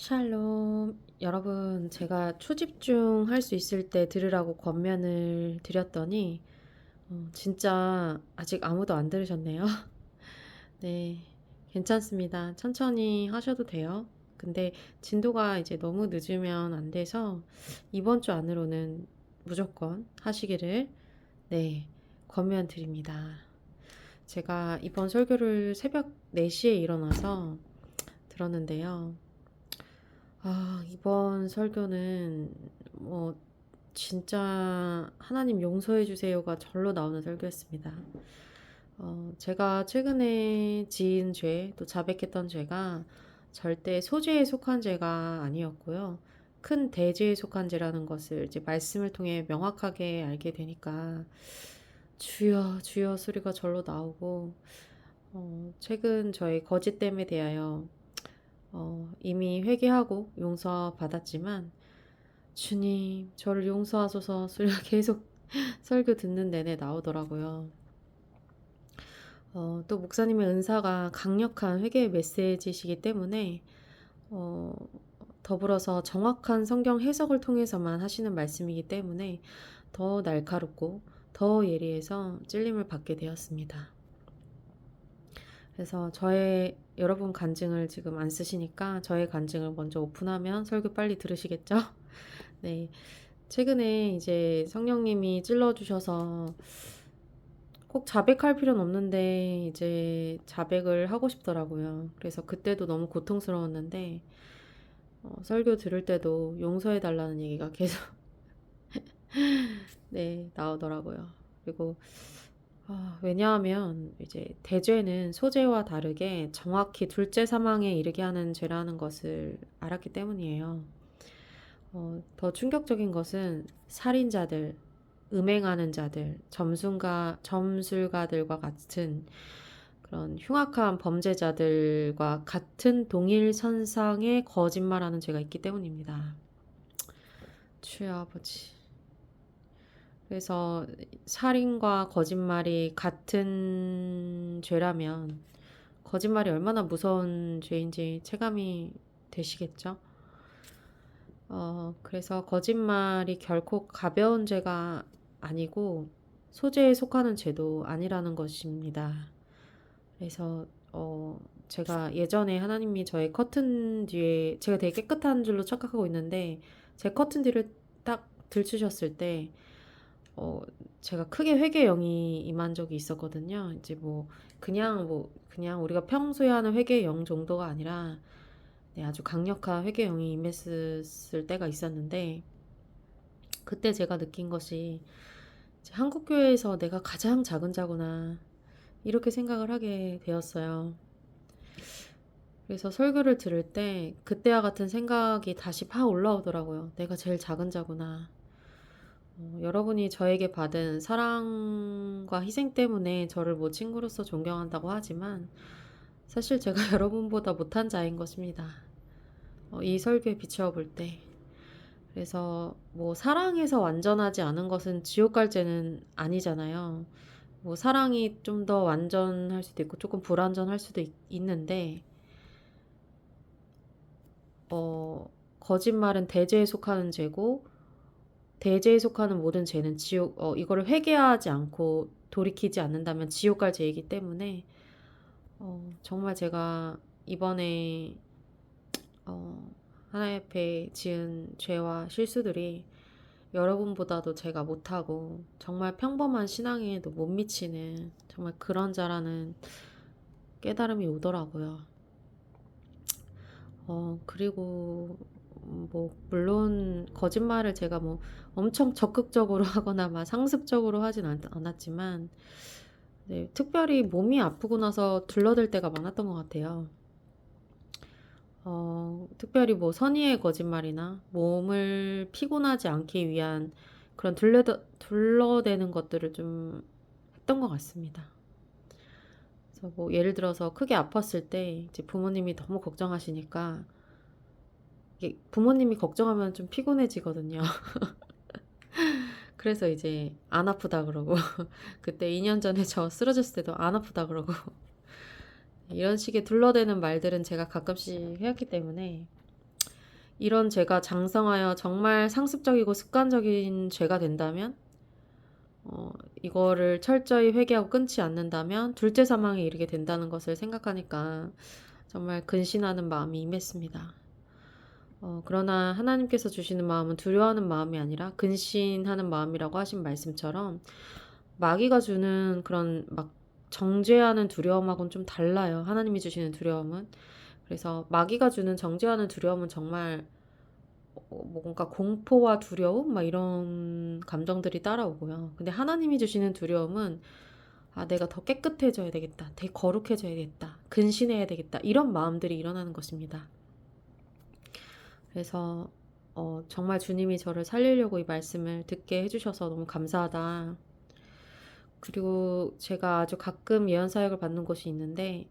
샬롬. 여러분, 제가 초집중 할 수 있을 때 들으라고 권면을 드렸더니, 진짜 아직 아무도 안 들으셨네요. 네, 괜찮습니다. 천천히 하셔도 돼요. 근데 진도가 이제 너무 늦으면 안 돼서 이번 주 안으로는 무조건 하시기를, 네, 권면 드립니다. 제가 이번 설교를 새벽 4시에 일어나서 들었는데요. 이번 설교는 뭐 진짜 하나님 용서해 주세요가 절로 나오는 설교였습니다. 제가 최근에 지은 죄, 또 자백했던 죄가 절대 소죄에 속한 죄가 아니었고요. 큰 대죄에 속한 죄라는 것을 이제 말씀을 통해 명확하게 알게 되니까 주여, 주여 소리가 절로 나오고, 최근 저의 거짓됨에 대하여 이미 회개하고 용서받았지만 주님 저를 용서하소서 소리가 계속 설교 듣는 내내 나오더라고요. 또 목사님의 은사가 강력한 회개의 메시지이시기 때문에 어, 더불어서 정확한 성경 해석을 통해서만 하시는 말씀이기 때문에 더 날카롭고 더 예리해서 찔림을 받게 되었습니다. 그래서 여러분 간증을 지금 안 쓰시니까 저의 간증을 먼저 오픈하면 설교 빨리 들으시겠죠? 네. 최근에 이제 성령님이 찔러주셔서 꼭 자백할 필요는 없는데 이제 자백을 하고 싶더라고요. 그래서 그때도 너무 고통스러웠는데 설교 들을 때도 용서해 달라는 얘기가 계속 네, 나오더라고요. 그리고 왜냐하면 이제 대죄는 소죄와 다르게 정확히 둘째 사망에 이르게 하는 죄라는 것을 알았기 때문이에요. 더 충격적인 것은 살인자들, 음행하는 자들, 점술가들과 같은 그런 흉악한 범죄자들과 같은 동일 선상에 거짓말하는 죄가 있기 때문입니다. 주여 아버지. 그래서 살인과 거짓말이 같은 죄라면 거짓말이 얼마나 무서운 죄인지 체감이 되시겠죠? 그래서 거짓말이 결코 가벼운 죄가 아니고 소재에 속하는 죄도 아니라는 것입니다. 그래서 제가 예전에 하나님이 저의 커튼 뒤에 제가 되게 깨끗한 줄로 착각하고 있는데 제 커튼 뒤를 딱 들추셨을 때 제가 크게 회개 영이 임한 적이 있었거든요. 이제 그냥 우리가 평소에 하는 회개 영 정도가 아니라 네, 아주 강력한 회개 영이 임했을 때가 있었는데 그때 제가 느낀 것이 한국 교회에서 내가 가장 작은 자구나 이렇게 생각을 하게 되었어요. 그래서 설교를 들을 때 그때와 같은 생각이 다시 팍 올라오더라고요. 내가 제일 작은 자구나. 여러분이 저에게 받은 사랑과 희생 때문에 저를 뭐 친구로서 존경한다고 하지만 사실 제가 여러분보다 못한 자인 것입니다. 이 설교에 비추어 볼 때. 그래서 뭐 사랑해서 완전하지 않은 것은 지옥 갈 죄는 아니잖아요. 뭐 사랑이 좀 더 완전할 수도 있고 조금 불완전할 수도 있는데 거짓말은 대죄에 속하는 죄고 대죄에 속하는 모든 죄는 이거를 회개하지 않고 돌이키지 않는다면 지옥 갈 죄이기 때문에 정말 제가 이번에 하나님 앞에 지은 죄와 실수들이 여러분보다도 제가 못하고 정말 평범한 신앙에도 못 미치는 정말 그런 자라는 깨달음이 오더라고요. 그리고 뭐 물론 거짓말을 제가 뭐 엄청 적극적으로 하거나 막 상습적으로 하진 않았지만 네, 특별히 몸이 아프고 나서 둘러댈 때가 많았던 것 같아요. 특별히 뭐 선의의 거짓말이나 몸을 피곤하지 않기 위한 그런 둘러대는 것들을 좀 했던 것 같습니다. 그래서 뭐 예를 들어서 크게 아팠을 때 이제 부모님이 너무 걱정하시니까 부모님이 걱정하면 좀 피곤해지거든요. 그래서 이제 안 아프다 그러고 그때 2년 전에 저 쓰러졌을 때도 안 아프다 그러고 이런 식의 둘러대는 말들은 제가 가끔씩 해왔기 때문에 이런 죄가 장성하여 정말 상습적이고 습관적인 죄가 된다면, 어, 이거를 철저히 회개하고 끊지 않는다면 둘째 사망에 이르게 된다는 것을 생각하니까 정말 근신하는 마음이 임했습니다. 그러나 하나님께서 주시는 마음은 두려워하는 마음이 아니라 근신하는 마음이라고 하신 말씀처럼 마귀가 주는 그런 막 정죄하는 두려움하고는 좀 달라요. 하나님이 주시는 두려움은. 그래서 마귀가 주는 정죄하는 두려움은 정말 뭔가 공포와 두려움 막 이런 감정들이 따라오고요. 근데 하나님이 주시는 두려움은 내가 더 깨끗해져야 되겠다. 되게 거룩해져야겠다. 근신해야 되겠다. 이런 마음들이 일어나는 것입니다. 그래서 정말 주님이 저를 살리려고 이 말씀을 듣게 해주셔서 너무 감사하다. 그리고 제가 아주 가끔 예언 사역을 받는 곳이 있는데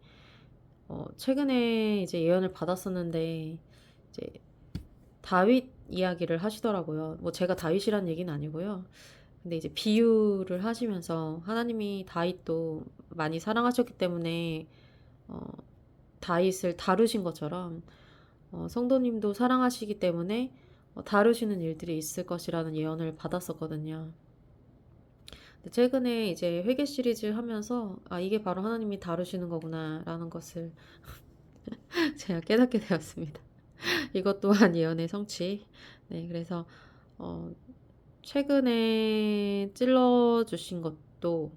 최근에 이제 예언을 받았었는데 이제 다윗 이야기를 하시더라고요. 뭐 제가 다윗이란 얘기는 아니고요. 근데 이제 비유를 하시면서 하나님이 다윗도 많이 사랑하셨기 때문에 어, 다윗을 다루신 것처럼 성도님도 사랑하시기 때문에 다루시는 일들이 있을 것이라는 예언을 받았었거든요. 근데 최근에 이제 회개 시리즈 하면서 이게 바로 하나님이 다루시는 거구나라는 것을 제가 깨닫게 되었습니다. 이것 또한 예언의 성취. 네, 그래서 어, 최근에 찔러주신 것도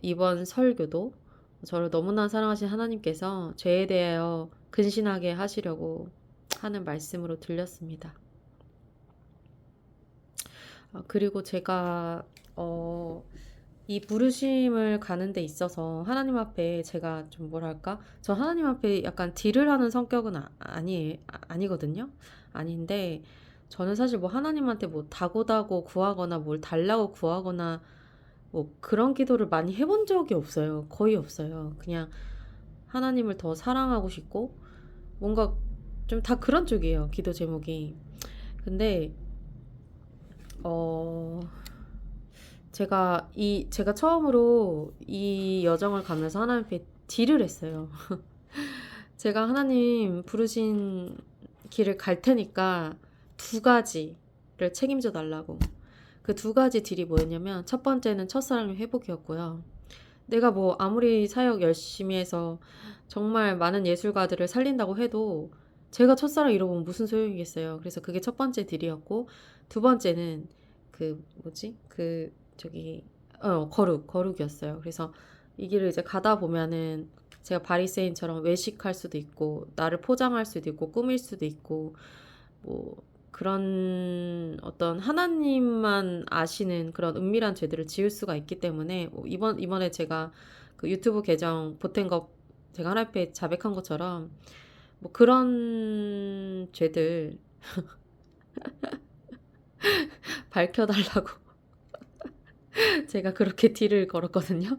이번 설교도 저를 너무나 사랑하신 하나님께서 죄에 대하여 근신하게 하시려고 하는 말씀으로 들렸습니다. 그리고 제가 이 부르심을 가는 데 있어서 하나님 앞에 제가 좀 뭐랄까? 저 하나님 앞에 약간 딜을 하는 성격은 아니거든요. 아닌데 저는 사실 뭐 하나님한테 뭐 다고다고 구하거나 뭘 달라고 구하거나 뭐 그런 기도를 많이 해본 적이 없어요. 거의 없어요. 그냥 하나님을 더 사랑하고 싶고 뭔가 좀 다 그런 쪽이에요. 기도 제목이. 근데 어 제가 처음으로 이 여정을 가면서 하나님 앞에 딜을 했어요. 제가 하나님 부르신 길을 갈 테니까 두 가지를 책임져 달라고. 그 두 가지 딜이 뭐였냐면 첫 번째는 첫사랑의 회복이었고요. 내가 뭐 아무리 사역 열심히 해서 정말 많은 예술가들을 살린다고 해도 제가 첫사랑 잃어보면 무슨 소용이겠어요. 그래서 그게 첫 번째 딜이었고 두 번째는 그 뭐지? 그 저기 거룩이었어요. 그래서 이 길을 이제 가다 보면은 제가 바리새인처럼 외식할 수도 있고 나를 포장할 수도 있고 꾸밀 수도 있고 뭐 그런 어떤 하나님만 아시는 그런 은밀한 죄들을 지을 수가 있기 때문에 이번에 제가 그 유튜브 계정 보탠 거 제가 하나 앞에 자백한 것처럼 뭐 그런 죄들 밝혀달라고 제가 그렇게 딜을 걸었거든요.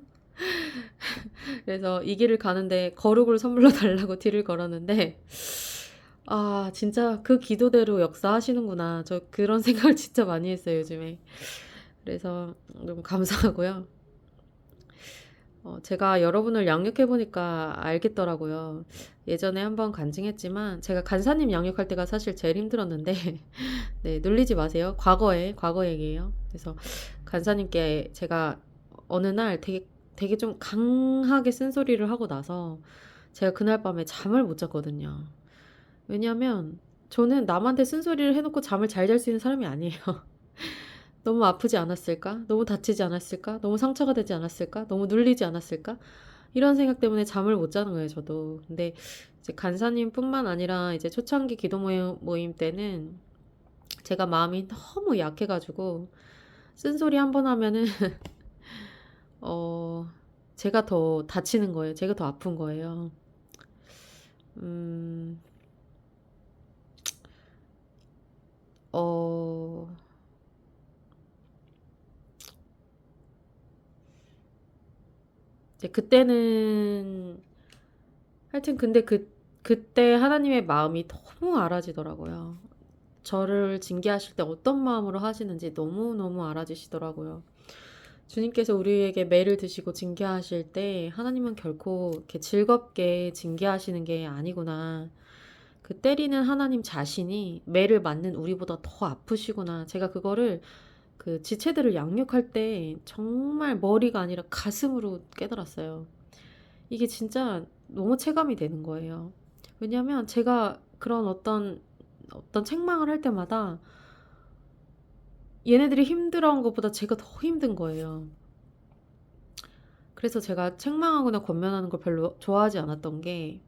그래서 이 길을 가는데 거룩을 선물로 달라고 딜을 걸었는데 진짜 그 기도대로 역사하시는구나. 저 그런 생각을 진짜 많이 했어요, 요즘에. 그래서 너무 감사하고요. 제가 여러분을 양육해보니까 알겠더라고요. 예전에 한번 간증했지만, 제가 간사님 양육할 때가 사실 제일 힘들었는데, 네, 놀리지 마세요. 과거 얘기예요. 그래서 간사님께 제가 어느 날 되게 좀 강하게 쓴소리를 하고 나서, 제가 그날 밤에 잠을 못 잤거든요. 왜냐면, 저는 남한테 쓴소리를 해놓고 잠을 잘 잘 수 있는 사람이 아니에요. 너무 아프지 않았을까? 너무 다치지 않았을까? 너무 상처가 되지 않았을까? 너무 눌리지 않았을까? 이런 생각 때문에 잠을 못 자는 거예요, 저도. 근데 이제 간사님뿐만 아니라 이제 초창기 기도 모임 때는 제가 마음이 너무 약해가지고 쓴소리 한 번 하면은 어 제가 더 다치는 거예요. 제가 더 아픈 거예요. 음, 어, 이제 그때는 하여튼 근데 그때 하나님의 마음이 너무 알아지더라고요. 저를 징계하실 때 어떤 마음으로 하시는지 너무너무 알아지시더라고요. 주님께서 우리에게 매를 드시고 징계하실 때 하나님은 결코 이렇게 즐겁게 징계하시는 게 아니구나. 그 때리는 하나님 자신이 매를 맞는 우리보다 더 아프시구나. 제가 그거를 그 지체들을 양육할 때 정말 머리가 아니라 가슴으로 깨달았어요. 이게 진짜 너무 체감이 되는 거예요. 왜냐하면 제가 그런 어떤 책망을 할 때마다 얘네들이 힘들어한 것보다 제가 더 힘든 거예요. 그래서 제가 책망하거나 권면하는 걸 별로 좋아하지 않았던 게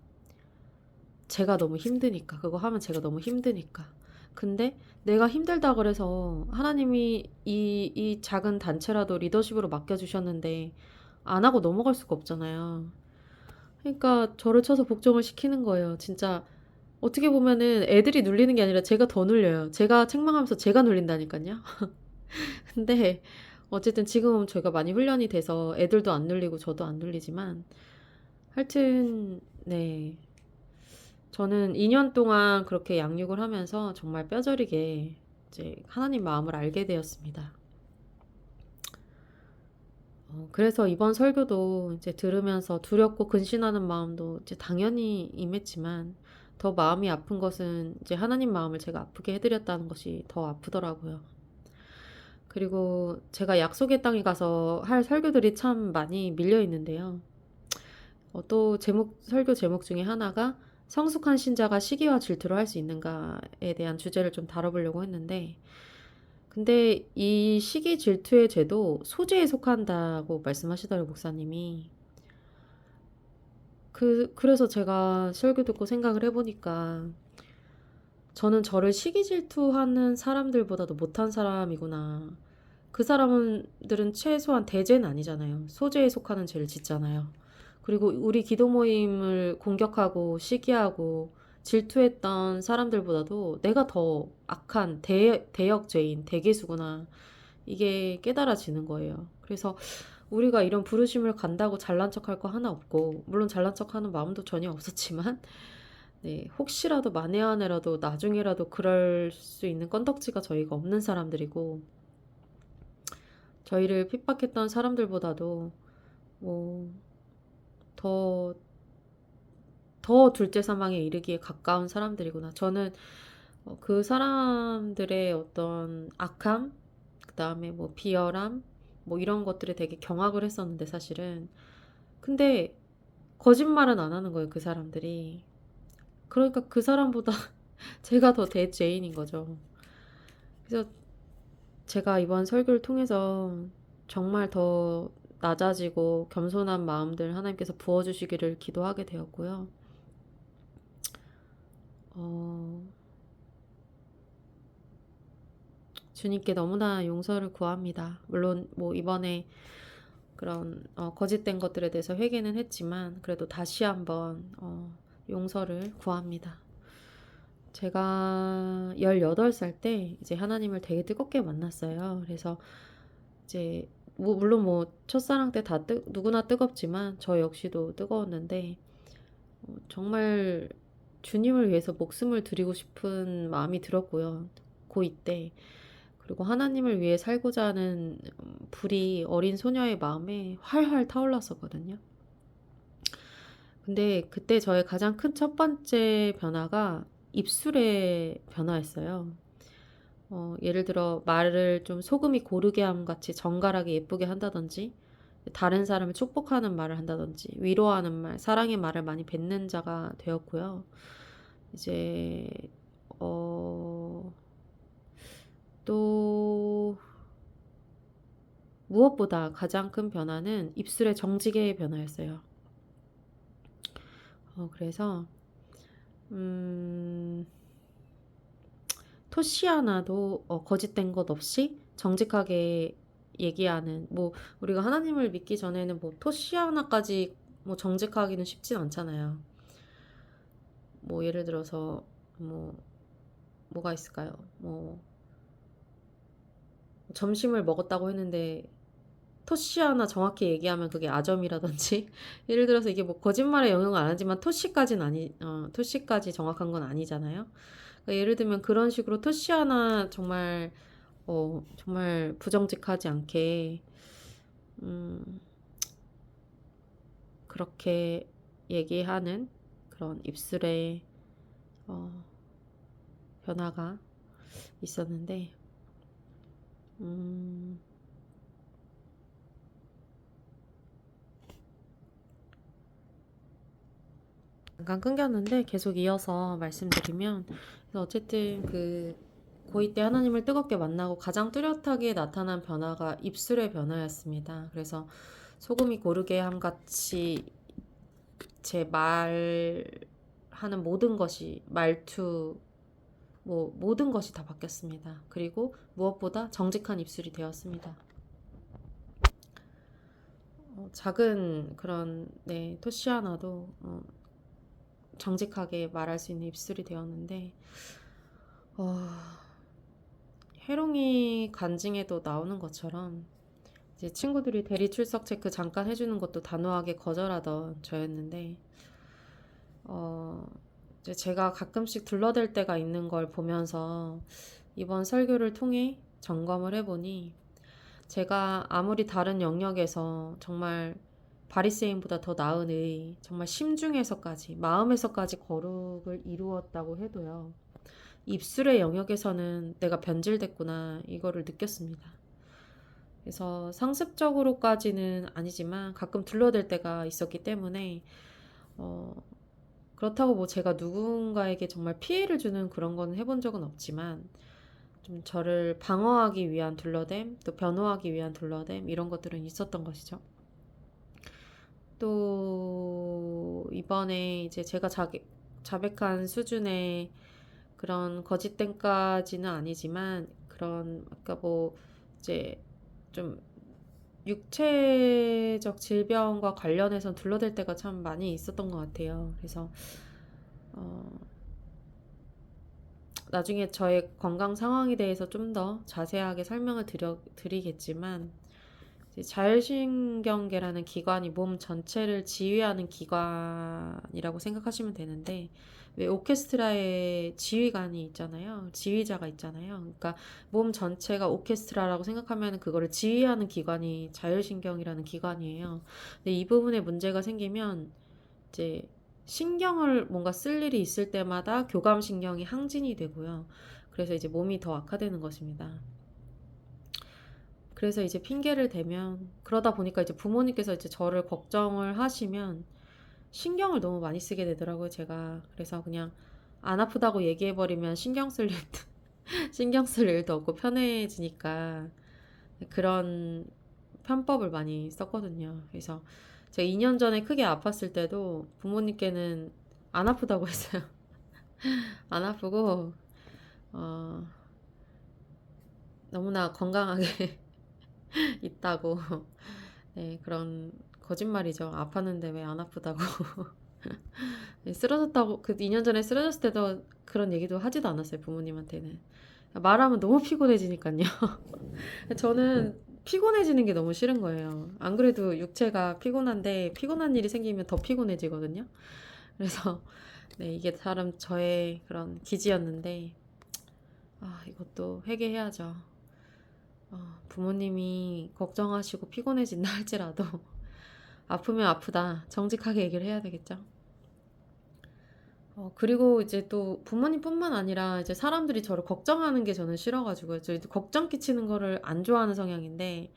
제가 너무 힘드니까. 그거 하면 제가 너무 힘드니까. 근데 내가 힘들다 그래서 하나님이 이 작은 단체라도 리더십으로 맡겨주셨는데 안 하고 넘어갈 수가 없잖아요. 그러니까 저를 쳐서 복종을 시키는 거예요. 진짜 어떻게 보면은 애들이 눌리는 게 아니라 제가 더 눌려요. 제가 책망하면서 제가 눌린다니까요. 근데 어쨌든 지금은 제가 많이 훈련이 돼서 애들도 안 눌리고 저도 안 눌리지만 하여튼 네. 저는 2년 동안 그렇게 양육을 하면서 정말 뼈저리게 이제 하나님 마음을 알게 되었습니다. 그래서 이번 설교도 이제 들으면서 두렵고 근신하는 마음도 이제 당연히 임했지만 더 마음이 아픈 것은 이제 하나님 마음을 제가 아프게 해드렸다는 것이 더 아프더라고요. 그리고 제가 약속의 땅에 가서 할 설교들이 참 많이 밀려 있는데요. 또 설교 제목 중에 하나가 성숙한 신자가 시기와 질투를 할 수 있는가에 대한 주제를 좀 다뤄보려고 했는데, 근데 이 시기 질투의 죄도 소재에 속한다고 말씀하시더라고요, 목사님이. 그래서 제가 설교 듣고 생각을 해보니까 저는 저를 시기 질투하는 사람들보다도 못한 사람이구나. 그 사람들은 최소한 대죄는 아니잖아요. 소재에 속하는 죄를 짓잖아요. 그리고 우리 기도 모임을 공격하고 시기하고 질투했던 사람들보다도 내가 더 악한 대역죄인, 대개수구나. 이게 깨달아지는 거예요. 그래서 우리가 이런 부르심을 간다고 잘난 척할 거 하나 없고, 물론 잘난 척하는 마음도 전혀 없었지만, 네, 혹시라도 만에 하나라도 나중에라도 그럴 수 있는 건덕지가 저희가 없는 사람들이고, 저희를 핍박했던 사람들보다도 뭐 더, 더 둘째 사망에 이르기에 가까운 사람들이구나. 저는 그 사람들의 어떤 악함, 그 다음에 뭐 비열함, 뭐 이런 것들에 되게 경악을 했었는데 사실은. 근데 거짓말은 안 하는 거예요, 그 사람들이. 그러니까 그 사람보다 제가 더 대죄인인 거죠. 그래서 제가 이번 설교를 통해서 정말 더 낮아지고 겸손한 마음들 하나님께서 부어주시기를 기도하게 되었고요. 어, 주님께 너무나 용서를 구합니다. 물론 뭐 이번에 그런 거짓된 것들에 대해서 회개는 했지만 그래도 다시 한번 용서를 구합니다. 제가 18살 때 이제 하나님을 되게 뜨겁게 만났어요. 그래서 이제 물론 뭐 첫사랑 때 다 누구나 뜨겁지만 저 역시도 뜨거웠는데 정말 주님을 위해서 목숨을 드리고 싶은 마음이 들었고요. 고2 때. 그리고 하나님을 위해 살고자 하는 불이 어린 소녀의 마음에 활활 타올랐었거든요. 근데 그때 저의 가장 큰 첫 번째 변화가 입술의 변화였어요. 예를 들어 말을 좀 소금이 고르게 함 같이 정갈하게 예쁘게 한다든지, 다른 사람을 축복하는 말을 한다든지, 위로하는 말, 사랑의 말을 많이 뱉는 자가 되었고요. 이제 또 무엇보다 가장 큰 변화는 입술의 정직의 변화였어요. 그래서 토시 하나도 거짓된 것 없이 정직하게 얘기하는, 뭐 우리가 하나님을 믿기 전에는 뭐 토시 하나까지 뭐 정직하기는 쉽진 않잖아요. 뭐 예를 들어서 뭐가 있을까요? 뭐 점심을 먹었다고 했는데 토시 하나 정확히 얘기하면 그게 아점이라든지 예를 들어서 이게 뭐 거짓말에 영향을 안 하지만 토시까지 정확한 건 아니잖아요. 그러니까 예를 들면 그런 식으로 토시 하나 정말 부정직하지 않게 그렇게 얘기하는 그런 입술의 변화가 있었는데, 잠깐 끊겼는데 계속 이어서 말씀드리면, 그래서 어쨌든 고2 때 하나님을 뜨겁게 만나고 가장 뚜렷하게 나타난 변화가 입술의 변화였습니다. 그래서 소금이 고르게 함 같이 제 말하는 모든 것이, 말투, 모든 것이 다 바뀌었습니다. 그리고 무엇보다 정직한 입술이 되었습니다. 작은 그런 토시 하나도 정직하게 말할 수 있는 입술이 되었는데, 해롱이 간증에도 나오는 것처럼 이제 친구들이 대리 출석 체크 잠깐 해주는 것도 단호하게 거절하던 저였는데, 이제 제가 가끔씩 둘러댈 때가 있는 걸 보면서 이번 설교를 통해 점검을 해보니, 제가 아무리 다른 영역에서 정말 바리새인보다 더 나은 정말 심중에서까지, 마음에서까지 거룩을 이루었다고 해도요, 입술의 영역에서는 내가 변질됐구나, 이거를 느꼈습니다. 그래서 상습적으로까지는 아니지만 가끔 둘러댈 때가 있었기 때문에, 그렇다고 뭐 제가 누군가에게 정말 피해를 주는 그런 건 해본 적은 없지만, 좀 저를 방어하기 위한 둘러댐, 또 변호하기 위한 둘러댐, 이런 것들은 있었던 것이죠. 또 이번에 이제 제가 자백한 수준의 그런 거짓됨까지는 아니지만, 그런 아까 이제 좀 육체적 질병과 관련해서 둘러댈 때가 참 많이 있었던 것 같아요. 그래서 나중에 저의 건강 상황에 대해서 좀 더 자세하게 설명을 드리겠지만, 자율신경계라는 기관이 몸 전체를 지휘하는 기관이라고 생각하시면 되는데, 왜 오케스트라에 지휘관이 있잖아요. 지휘자가 있잖아요. 그러니까 몸 전체가 오케스트라라고 생각하면 그거를 지휘하는 기관이 자율신경이라는 기관이에요. 근데 이 부분에 문제가 생기면 이제 신경을 뭔가 쓸 일이 있을 때마다 교감신경이 항진이 되고요. 그래서 이제 몸이 더 악화되는 것입니다. 그래서 이제 핑계를 대면, 그러다 보니까 이제 부모님께서 이제 저를 걱정을 하시면 신경을 너무 많이 쓰게 되더라고요, 제가. 그래서 그냥 안 아프다고 얘기해버리면 신경 쓸 일도 없고 편해지니까 그런 편법을 많이 썼거든요. 그래서 제가 2년 전에 크게 아팠을 때도 부모님께는 안 아프다고 했어요. 안 아프고, 너무나 건강하게 있다고. 네, 그런 거짓말이죠. 아팠는데 왜 안 아프다고. 쓰러졌다고, 2년 전에 쓰러졌을 때도 그런 얘기도 하지도 않았어요, 부모님한테는. 말하면 너무 피곤해지니까요. 저는 피곤해지는 게 너무 싫은 거예요. 안 그래도 육체가 피곤한데, 피곤한 일이 생기면 더 피곤해지거든요. 그래서, 네, 이게 다른 저의 그런 기지였는데, 이것도 회개해야죠. 부모님이 걱정하시고 피곤해진다 할지라도 아프면 아프다, 정직하게 얘기를 해야 되겠죠. 그리고 이제 또 부모님뿐만 아니라 이제 사람들이 저를 걱정하는 게 저는 싫어가지고요. 저 이제 걱정 끼치는 거를 안 좋아하는 성향인데,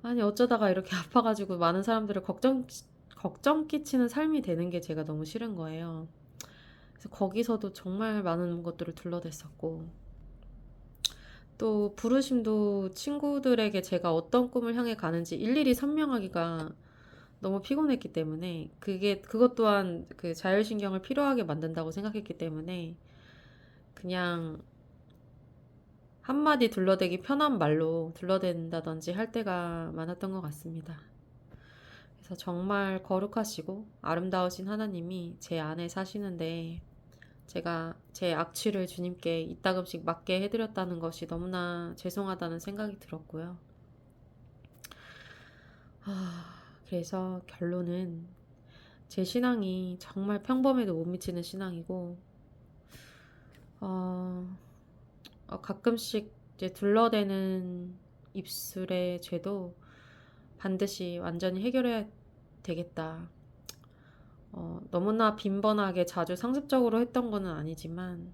아니 어쩌다가 이렇게 아파가지고 많은 사람들을 걱정 끼치는 삶이 되는 게 제가 너무 싫은 거예요. 그래서 거기서도 정말 많은 것들을 둘러댔었고, 또 부르심도 친구들에게 제가 어떤 꿈을 향해 가는지 일일이 설명하기가 너무 피곤했기 때문에, 그것 또한 그 자율신경을 피로하게 만든다고 생각했기 때문에 그냥 한마디 둘러대기 편한 말로 둘러댄다든지 할 때가 많았던 것 같습니다. 그래서 정말 거룩하시고 아름다우신 하나님이 제 안에 사시는데, 제가 제 악취를 주님께 이따금씩 맡게 해드렸다는 것이 너무나 죄송하다는 생각이 들었고요. 그래서 결론은 제 신앙이 정말 평범해도 못 미치는 신앙이고, 가끔씩 이제 둘러대는 입술의 죄도 반드시 완전히 해결해야 되겠다. 너무나 빈번하게 자주 상습적으로 했던 거는 아니지만,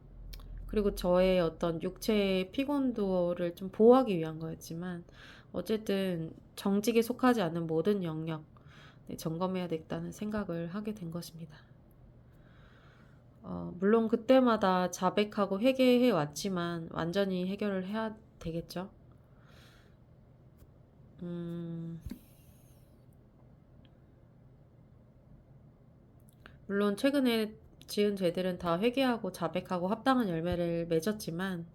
그리고 저의 어떤 육체의 피곤도를 좀 보호하기 위한 거였지만, 어쨌든 정직에 속하지 않는 모든 영역, 네, 점검해야 되겠다는 생각을 하게 된 것입니다. 물론 그때마다 자백하고 회개해 왔지만 완전히 해결을 해야 되겠죠. 물론 최근에 지은 죄들은 다 회개하고 자백하고 합당한 열매를 맺었지만,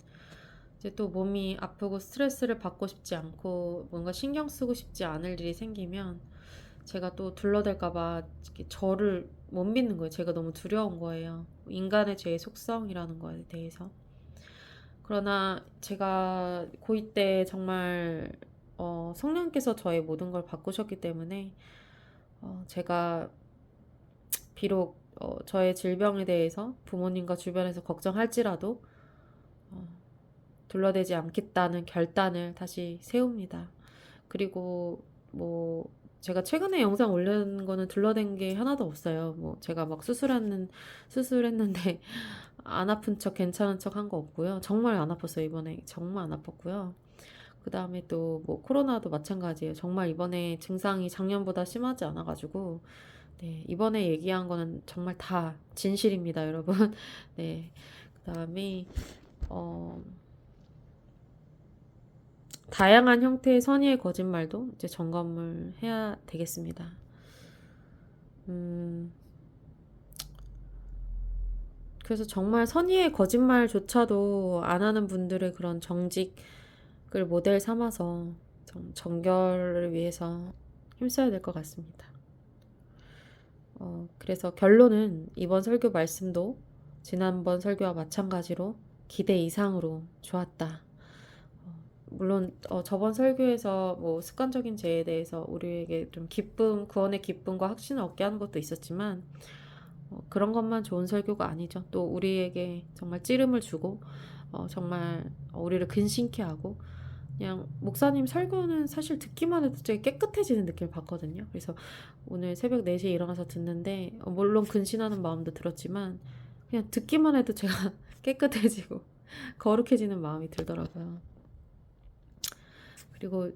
이제 또 몸이 아프고 스트레스를 받고 싶지 않고 뭔가 신경 쓰고 싶지 않을 일이 생기면 제가 또 둘러댈까봐 저를 못 믿는 거예요. 제가 너무 두려운 거예요. 인간의 죄의 속성이라는 거에 대해서. 그러나 제가 고2 때 정말 성령께서 저의 모든 걸 바꾸셨기 때문에 제가 비록 저의 질병에 대해서 부모님과 주변에서 걱정할지라도 둘러대지 않겠다는 결단을 다시 세웁니다. 그리고 뭐 제가 최근에 영상 올린 거는 둘러댄 게 하나도 없어요. 뭐 제가 막 수술했는데 안 아픈 척 괜찮은 척 한 거 없고요. 정말 안 아팠어요. 이번에 정말 안 아팠고요. 그 다음에 또 뭐 코로나도 마찬가지예요. 정말 이번에 증상이 작년보다 심하지 않아가지고, 네, 이번에 얘기한 거는 정말 다 진실입니다, 여러분. 네, 그 다음에 다양한 형태의 선의의 거짓말도 이제 점검을 해야 되겠습니다. 그래서 정말 선의의 거짓말조차도 안 하는 분들의 그런 정직을 모델 삼아서 정결을 위해서 힘써야 될 것 같습니다. 그래서 결론은 이번 설교 말씀도 지난번 설교와 마찬가지로 기대 이상으로 좋았다. 물론 저번 설교에서 뭐 습관적인 죄에 대해서 우리에게 좀 구원의 기쁨과 확신을 얻게 하는 것도 있었지만, 그런 것만 좋은 설교가 아니죠. 또 우리에게 정말 찌름을 주고 정말 우리를 근심케 하고, 그냥 목사님 설교는 사실 듣기만 해도 되게 깨끗해지는 느낌을 받거든요. 그래서 오늘 새벽 4시에 일어나서 듣는데 물론 근신하는 마음도 들었지만 그냥 듣기만 해도 제가 깨끗해지고 거룩해지는 마음이 들더라고요. 그리고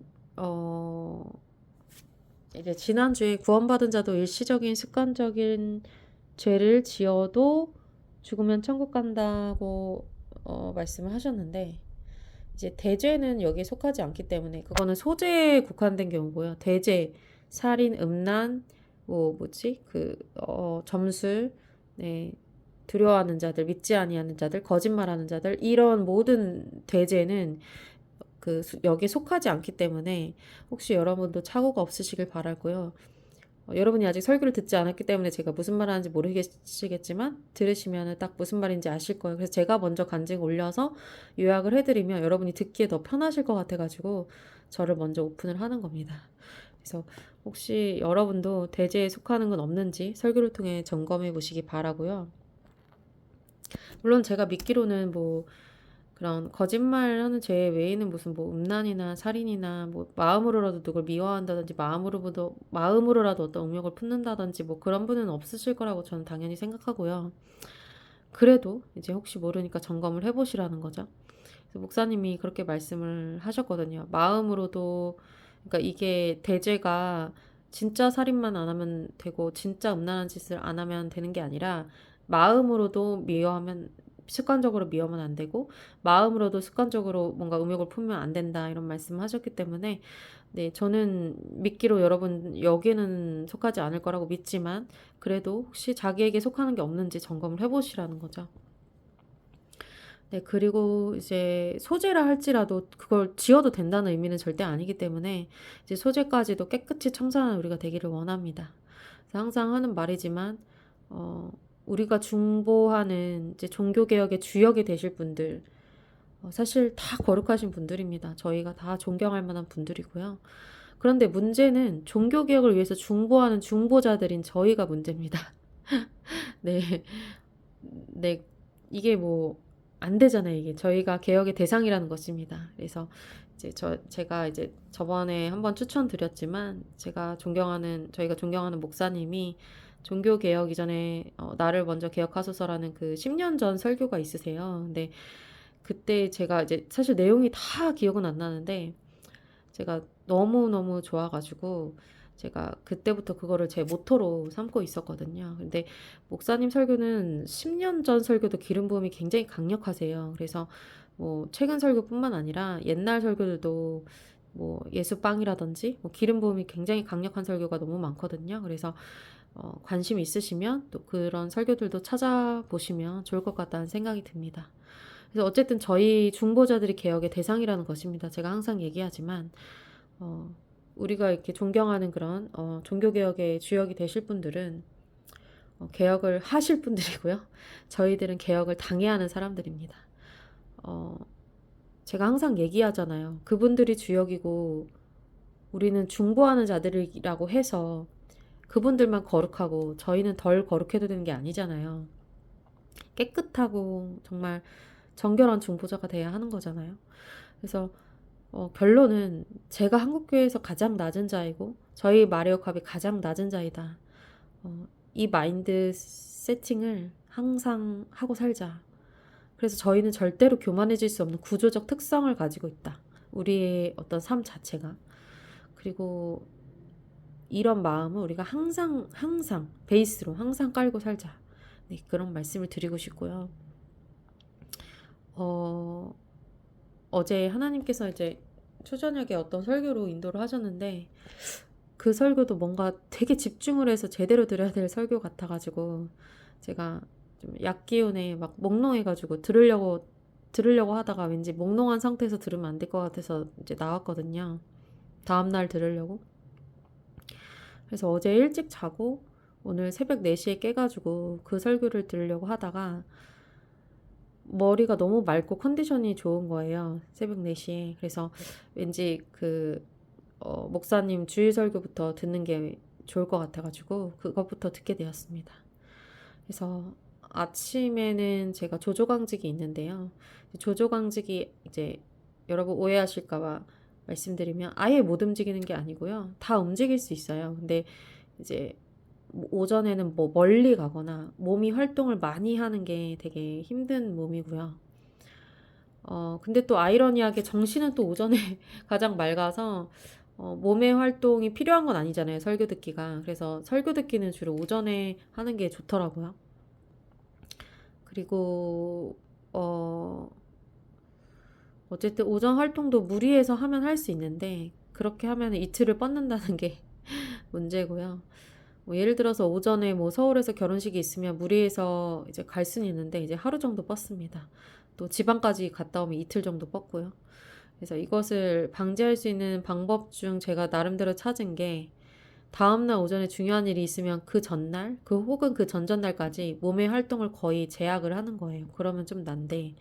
이제 지난주에 구원받은 자도 일시적인 습관적인 죄를 지어도 죽으면 천국 간다고 말씀을 하셨는데, 이제 대죄는 여기에 속하지 않기 때문에 그거는 소재에 국한된 경우고요. 대죄, 살인, 음란, 점술, 네, 두려워하는 자들, 믿지 아니하는 자들, 거짓말하는 자들, 이런 모든 대죄는 여기에 속하지 않기 때문에 혹시 여러분도 착오가 없으시길 바라고요. 여러분이 아직 설교를 듣지 않았기 때문에 제가 무슨 말 하는지 모르시겠지만 들으시면 딱 무슨 말인지 아실 거예요. 그래서 제가 먼저 간증 올려서 요약을 해드리면 여러분이 듣기에 더 편하실 것 같아가지고 저를 먼저 오픈을 하는 겁니다. 그래서 혹시 여러분도 대죄에 속하는 건 없는지 설교를 통해 점검해 보시기 바라고요. 물론 제가 믿기로는 그런 거짓말하는 죄 외에는 무슨 음란이나 살인이나 마음으로라도 누굴 미워한다든지 마음으로라도 어떤 음욕을 품는다든지 그런 분은 없으실 거라고 저는 당연히 생각하고요. 그래도 이제 혹시 모르니까 점검을 해보시라는 거죠. 그래서 목사님이 그렇게 말씀을 하셨거든요. 마음으로도, 그러니까 이게 대죄가 진짜 살인만 안 하면 되고 진짜 음란한 짓을 안 하면 되는 게 아니라 마음으로도 습관적으로 미워하면 안 되고 마음으로도 습관적으로 뭔가 음욕을 품으면 안 된다, 이런 말씀을 하셨기 때문에, 네, 저는 믿기로 여러분 여기는 속하지 않을 거라고 믿지만 그래도 혹시 자기에게 속하는 게 없는지 점검을 해보시라는 거죠. 네, 그리고 이제 소재라 할지라도 그걸 지어도 된다는 의미는 절대 아니기 때문에 이제 소재까지도 깨끗이 청산한 우리가 되기를 원합니다. 그래서 항상 하는 말이지만 우리가 중보하는 이제 종교개혁의 주역이 되실 분들, 사실 다 거룩하신 분들입니다. 저희가 다 존경할 만한 분들이고요. 그런데 문제는 종교개혁을 위해서 중보하는 중보자들인 저희가 문제입니다. 네, 네, 이게 안 되잖아요. 이게 저희가 개혁의 대상이라는 것입니다. 그래서 이제 제가 이제 저번에 한번 추천드렸지만 저희가 존경하는 목사님이 종교 개혁 이전에 나를 먼저 개혁하소서라는 그 10년 전 설교가 있으세요. 근데 그때 제가 이제 사실 내용이 다 기억은 안 나는데 제가 너무너무 좋아가지고 제가 그때부터 그거를 제 모토로 삼고 있었거든요. 근데 목사님 설교는 10년 전 설교도 기름 부음이 굉장히 강력하세요. 그래서 뭐 최근 설교뿐만 아니라 옛날 설교들도 뭐 예수빵이라든지 뭐 기름 부음이 굉장히 강력한 설교가 너무 많거든요. 그래서 관심 있으시면 또 그런 설교들도 찾아보시면 좋을 것 같다는 생각이 듭니다. 그래서 어쨌든 저희 중보자들이 개혁의 대상이라는 것입니다. 제가 항상 얘기하지만 우리가 이렇게 존경하는 그런 종교개혁의 주역이 되실 분들은 개혁을 하실 분들이고요. 저희들은 개혁을 당해야 하는 사람들입니다. 어, 제가 항상 얘기하잖아요. 그분들이 주역이고 우리는 중보하는 자들이라고 해서 그분들만 거룩하고 저희는 덜 거룩해도 되는 게 아니잖아요. 깨끗하고 정말 정결한 중보자가 돼야 하는 거잖아요. 그래서 결론은 제가 한국교회에서 가장 낮은 자이고 저희 마리오캅이 가장 낮은 자이다. 이 마인드 세팅을 항상 하고 살자. 그래서 저희는 절대로 교만해질 수 없는 구조적 특성을 가지고 있다. 우리의 어떤 삶 자체가. 그리고 이런 마음을 우리가 항상 베이스로 항상 깔고 살자. 네, 그런 말씀을 드리고 싶고요. 어제 하나님께서 이제 초저녁에 어떤 설교로 인도를 하셨는데 그 설교도 뭔가 되게 집중을 해서 제대로 들어야 될 설교 같아가지고 제가 좀 약기운에 막 몽롱해가지고 들으려고 하다가 왠지 몽롱한 상태에서 들으면 안 될 것 같아서 이제 나왔거든요. 다음날 들으려고. 그래서 어제 일찍 자고 오늘 새벽 4시에 깨가지고 그 설교를 들으려고 하다가 머리가 너무 맑고 컨디션이 좋은 거예요. 새벽 4시에. 그래서 왠지 목사님 주일 설교부터 듣는 게 좋을 것 같아가지고 그것부터 듣게 되었습니다. 그래서 아침에는 제가 조조강직이 있는데요. 조조강직이 이제 여러분 오해하실까봐 말씀드리면 아예 못 움직이는 게 아니고요. 다 움직일 수 있어요. 근데 이제 오전에는 뭐 멀리 가거나 몸이 활동을 많이 하는 게 되게 힘든 몸이고요. 근데 또 아이러니하게 정신은 또 오전에 가장 맑아서 몸의 활동이 필요한 건 아니잖아요. 설교 듣기가. 그래서 설교 듣기는 주로 오전에 하는 게 좋더라고요. 그리고 어쨌든 오전 활동도 무리해서 하면 할 수 있는데 그렇게 하면 이틀을 뻗는다는 게 문제고요. 뭐 예를 들어서 오전에 뭐 서울에서 결혼식이 있으면 무리해서 이제 갈 수는 있는데 이제 하루 정도 뻗습니다. 또 지방까지 갔다 오면 이틀 정도 뻗고요. 그래서 이것을 방지할 수 있는 방법 중 제가 나름대로 찾은 게 다음날 오전에 중요한 일이 있으면 그 전날, 혹은 그 전전날까지 몸의 활동을 거의 제약을 하는 거예요. 그러면 좀 난데,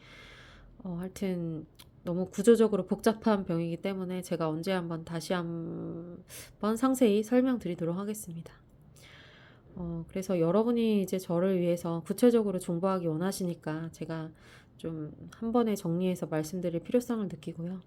하여튼 너무 구조적으로 복잡한 병이기 때문에 제가 언제 다시 한번 상세히 설명드리도록 하겠습니다. 그래서 여러분이 이제 저를 위해서 구체적으로 중보하기 원하시니까 제가 좀 한 번에 정리해서 말씀드릴 필요성을 느끼고요.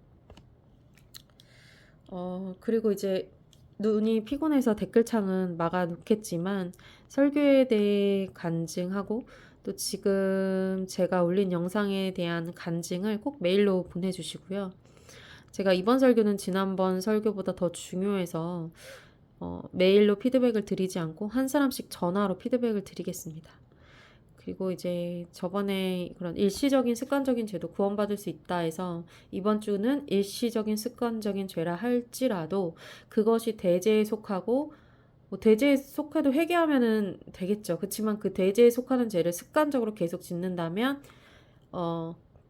그리고 이제 눈이 피곤해서 댓글창은 막아 놓겠지만 설교에 대해 간증하고 또 지금 제가 올린 영상에 대한 간증을 꼭 메일로 보내주시고요. 제가 이번 설교는 지난번 설교보다 더 중요해서 메일로 피드백을 드리지 않고 한 사람씩 전화로 피드백을 드리겠습니다. 그리고 이제 저번에 그런 일시적인 습관적인 죄도 구원받을 수 있다 해서 이번 주는 일시적인 습관적인 죄라 할지라도 그것이 대죄에 속하고 뭐 대죄에 속해도 회개하면은 되겠죠. 그렇지만 그 대죄에 속하는 죄를 습관적으로 계속 짓는다면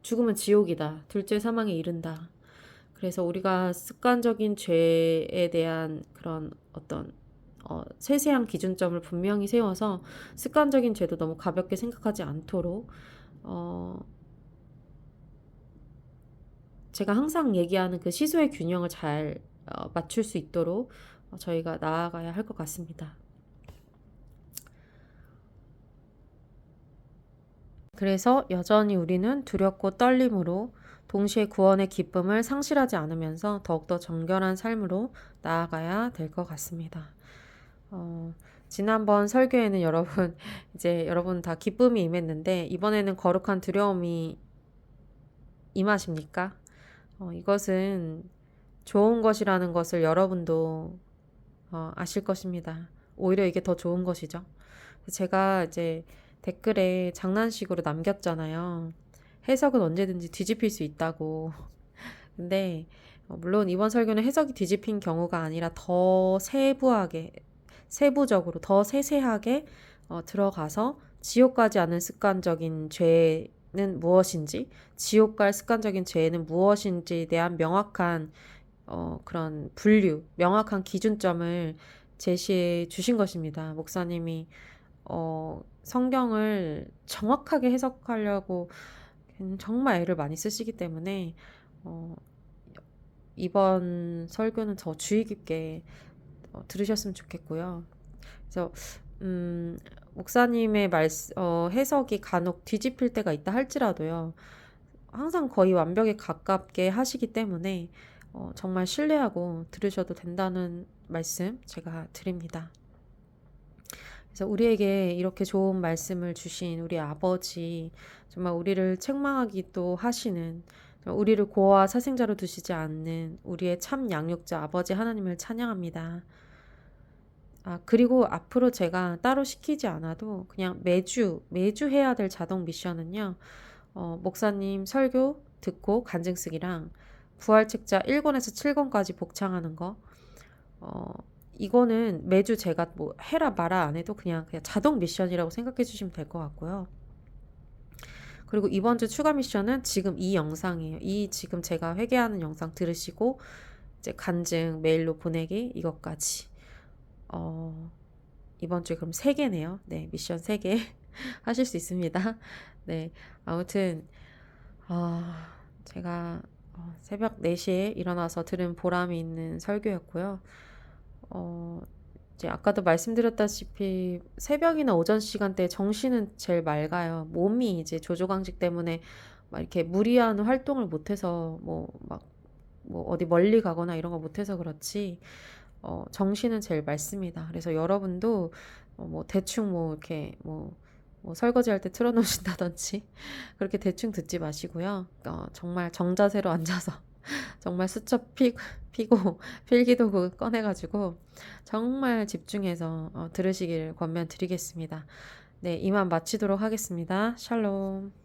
죽으면 지옥이다. 둘째 사망에 이른다. 그래서 우리가 습관적인 죄에 대한 그런 어떤 세세한 기준점을 분명히 세워서 습관적인 죄도 너무 가볍게 생각하지 않도록 제가 항상 얘기하는 그 시소의 균형을 잘 맞출 수 있도록 저희가 나아가야 할 것 같습니다. 그래서 여전히 우리는 두렵고 떨림으로 동시에 구원의 기쁨을 상실하지 않으면서 더욱더 정결한 삶으로 나아가야 될 것 같습니다. 지난번 설교에는 여러분, 이제 여러분 다 기쁨이 임했는데, 이번에는 거룩한 두려움이 임하십니까? 이것은 좋은 것이라는 것을 여러분도 아실 것입니다. 오히려 이게 더 좋은 것이죠. 제가 이제 댓글에 장난식으로 남겼잖아요. 해석은 언제든지 뒤집힐 수 있다고. 근데 물론 이번 설교는 해석이 뒤집힌 경우가 아니라 더 세부하게, 세부적으로, 더 세세하게 들어가서 지옥 가지 않은 습관적인 죄는 무엇인지, 지옥 갈 습관적인 죄는 무엇인지에 대한 명확한 그런 분류, 명확한 기준점을 제시해 주신 것입니다. 목사님이 성경을 정확하게 해석하려고 정말 애를 많이 쓰시기 때문에 어, 이번 설교는 더 주의 깊게 들으셨으면 좋겠고요. 그래서 목사님의 해석이 간혹 뒤집힐 때가 있다 할지라도요. 항상 거의 완벽에 가깝게 하시기 때문에 정말 신뢰하고 들으셔도 된다는 말씀 제가 드립니다. 그래서 우리에게 이렇게 좋은 말씀을 주신 우리 아버지, 정말 우리를 책망하기도 하시는, 우리를 고아와 사생자로 두시지 않는 우리의 참 양육자 아버지 하나님을 찬양합니다. 그리고 앞으로 제가 따로 시키지 않아도 그냥 매주 해야 될 자동 미션은요, 목사님 설교 듣고 간증 쓰기랑 부활책자 1권에서 7권까지 복창하는 거, 이거는 매주 제가 뭐 해라 마라 안 해도 그냥 자동 미션이라고 생각해 주시면 될 것 같고요. 그리고 이번 주 추가 미션은 지금 이 영상이에요. 이 지금 제가 회개하는 영상 들으시고 이제 간증 메일로 보내기 이것까지. 이번 주에 그럼 3개네요. 네, 미션 3개 하실 수 있습니다. 네, 아무튼 제가 새벽 4시에 일어나서 들은 보람이 있는 설교였고요. 이제 아까도 말씀드렸다시피 새벽이나 오전 시간대 정신은 제일 맑아요. 몸이 이제 조조강직 때문에 막 이렇게 무리한 활동을 못해서 뭐 어디 멀리 가거나 이런 거 못해서 그렇지 정신은 제일 맑습니다. 그래서 여러분도 뭐 대충 뭐 이렇게 뭐 설거지 할 때 틀어놓으신다든지 그렇게 대충 듣지 마시고요. 정말 정자세로 앉아서 정말 수첩 피고 필기도구 꺼내가지고 정말 집중해서 들으시길 권면드리겠습니다. 네, 이만 마치도록 하겠습니다. 샬롬.